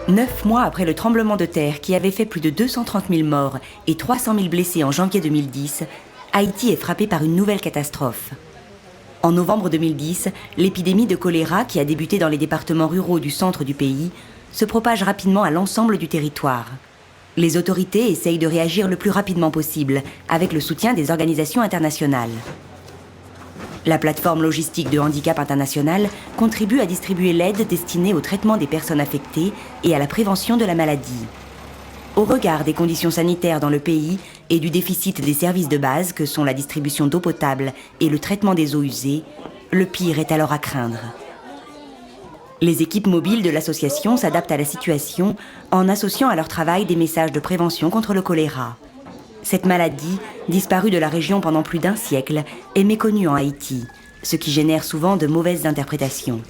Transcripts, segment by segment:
9 mois après le tremblement de terre qui avait fait plus de 230 000 morts et 300 000 blessés en janvier 2010, Haïti est frappé par une nouvelle catastrophe. En novembre 2010, l'épidémie de choléra, qui a débuté dans les départements ruraux du centre du pays, se propage rapidement à l'ensemble du territoire. Les autorités essayent de réagir le plus rapidement possible, avec le soutien des organisations internationales. La plateforme logistique de handicap international contribue à distribuer l'aide destinée au traitement des personnes affectées et à la prévention de la maladie. Au regard des conditions sanitaires dans le pays et du déficit des services de base que sont la distribution d'eau potable et le traitement des eaux usées, le pire est alors à craindre. Les équipes mobiles de l'association s'adaptent à la situation en associant à leur travail des messages de prévention contre le choléra. Cette maladie, disparue de la région pendant plus d'un siècle, est méconnue en Haïti, ce qui génère souvent de mauvaises interprétations.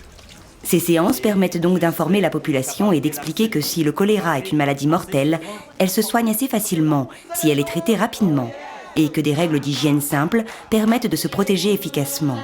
Ces séances permettent donc d'informer la population et d'expliquer que si le choléra est une maladie mortelle, elle se soigne assez facilement si elle est traitée rapidement, et que des règles d'hygiène simples permettent de se protéger efficacement.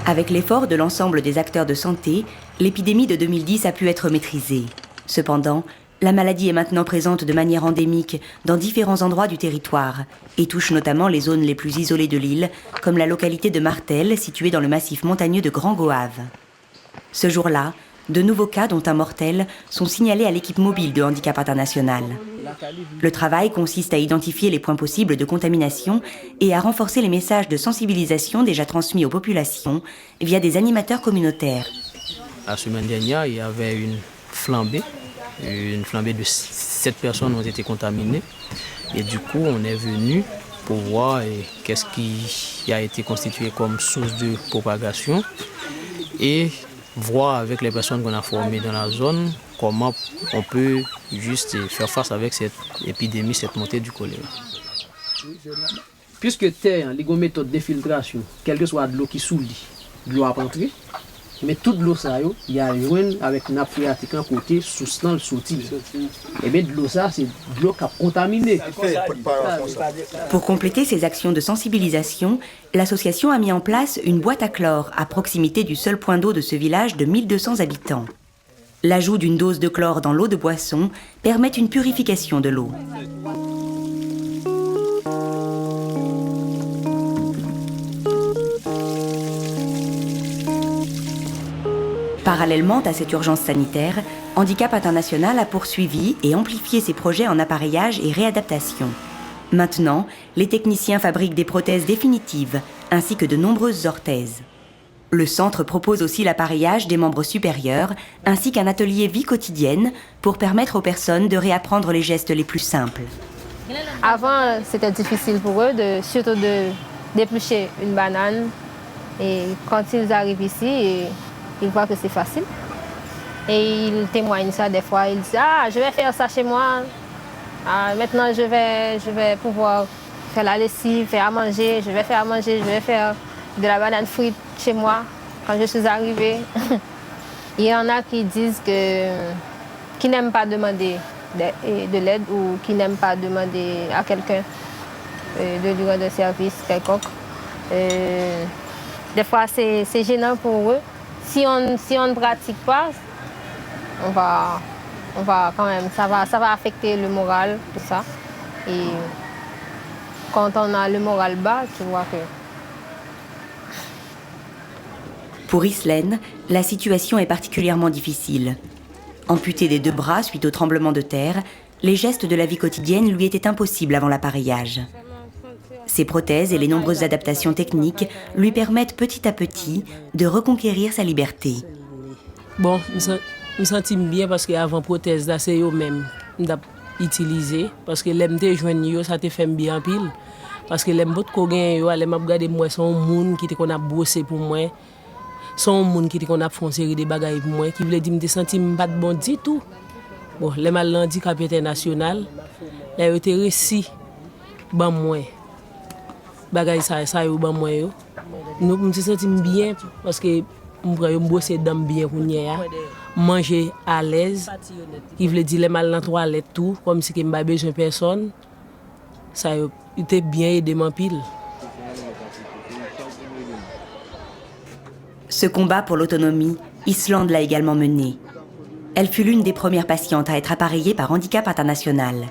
Avec l'effort de l'ensemble des acteurs de santé, l'épidémie de 2010 a pu être maîtrisée. Cependant, la maladie est maintenant présente de manière endémique dans différents endroits du territoire et touche notamment les zones les plus isolées de l'île, comme la localité de Martel, située dans le massif montagneux de Grand Goâve. Ce jour-là, de nouveaux cas, dont un mortel, sont signalés à l'équipe mobile de handicap international. Le travail consiste à identifier les points possibles de contamination et à renforcer les messages de sensibilisation déjà transmis aux populations via des animateurs communautaires. La semaine dernière, il y avait une flambée de 7 personnes ont été contaminées. Et du coup, on est venu pour voir qu'est-ce qui a été constitué comme source de propagation et voir avec les personnes qu'on a formées dans la zone comment on peut juste faire face avec cette épidémie, cette montée du choléra. Puisque terre, les méthodes d'infiltration, quelle que soit de l'eau qui sous lit, de l'eau à rentrer, mais toute l'eau ça il y a une avec une nappe phréatique en côté sous le sorti. Et bien de l'eau ça c'est de l'eau qui a contaminé. Pour compléter ces actions de sensibilisation, l'association a mis en place une boîte à chlore à proximité du seul point d'eau de ce village de 1200 habitants. L'ajout d'une dose de chlore dans l'eau de boisson permet une purification de l'eau. Parallèlement à cette urgence sanitaire, Handicap International a poursuivi et amplifié ses projets en appareillage et réadaptation. Maintenant, les techniciens fabriquent des prothèses définitives, ainsi que de nombreuses orthèses. Le centre propose aussi l'appareillage des membres supérieurs, ainsi qu'un atelier vie quotidienne pour permettre aux personnes de réapprendre les gestes les plus simples. Avant, c'était difficile pour eux, surtout de d'éplucher une banane. Et quand ils arrivent ici, ils voient que c'est facile. Et ils témoignent ça des fois. Ils disent « Ah, je vais faire ça chez moi. Maintenant, je vais pouvoir faire la lessive, faire à manger. Je vais faire à manger, je vais faire de la banane frite chez moi quand je suis arrivée. » Il y en a qui disent qui n'aiment pas demander de l'aide ou qui n'aiment pas demander à quelqu'un de lui rendre un service quelconque. Des fois, c'est gênant pour eux. Si on ne pratique pas, on va quand même, ça va affecter le moral, tout ça. Et quand on a le moral bas, tu vois que... Pour Islaine, la situation est particulièrement difficile. Amputée des 2 bras suite au tremblement de terre, les gestes de la vie quotidienne lui étaient impossibles avant l'appareillage. Ces prothèses et les nombreuses adaptations techniques lui permettent petit à petit de reconquérir sa liberté. Bon, je me sens bien parce qu'avant prothèse, c'est eux-mêmes utilisé parce que l'aime te joindre yo ça te fait bien en pile parce que l'aime beaucoup gain yo aller m'a regarder moi son monde qui te qu'on a bossé pour moi son monde qui te qu'on a fait une série de bagages pour moi qui veut dire me senti pas de bon du tout bon les mal handicap international là yo te réussi ban moi bagages ça yo ban moi yo nous me senti bien parce que on prend yo bosser dame bien pour nia manger à l'aise qui veut dire les mal dans toilette tout comme si que m'pas besoin personne ça a été bien aidé en pile. Ce combat pour l'autonomie, Islande l'a également mené. Elle fut l'une des premières patientes à être appareillée par Handicap International.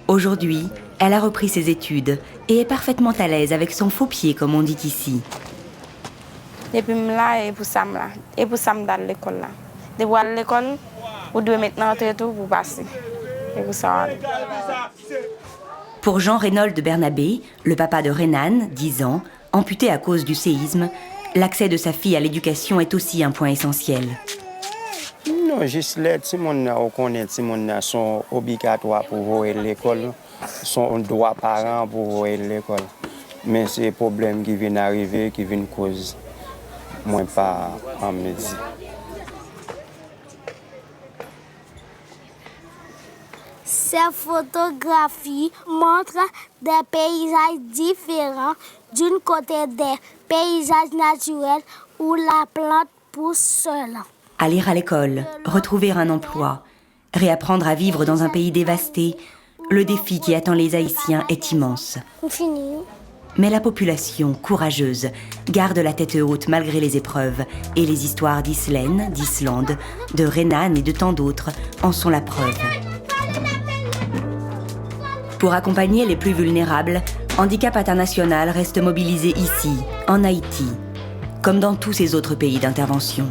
Aujourd'hui, elle a repris ses études et est parfaitement à l'aise avec son faux pied, comme on dit ici. Depuis là, et pour ça, dans l'école là. Depuis à l'école, vous devez maintenant tout pour passer. Et pour ça. Pour Jean-Reynold Bernabé, le papa de Renan, 10 ans, amputé à cause du séisme, l'accès de sa fille à l'éducation est aussi un point essentiel. Non, juste l'aide, si on connaît, si on sont obligatoires pour voir l'école, sont droit parents pour voir l'école. Mais c'est des problèmes qui viennent arriver, qui viennent cause. Moi, pas en médecine. Ces photographies montrent des paysages différents. D'un côté, des paysages naturels où la plante pousse seule. Aller à l'école, retrouver un emploi, réapprendre à vivre dans un pays dévasté, le défi qui attend les Haïtiens est immense. Mais la population, courageuse, garde la tête haute malgré les épreuves, et les histoires d'Islène, d'Islande, de Renan et de tant d'autres en sont la preuve. Pour accompagner les plus vulnérables, Handicap International reste mobilisé ici, en Haïti, comme dans tous ces autres pays d'intervention.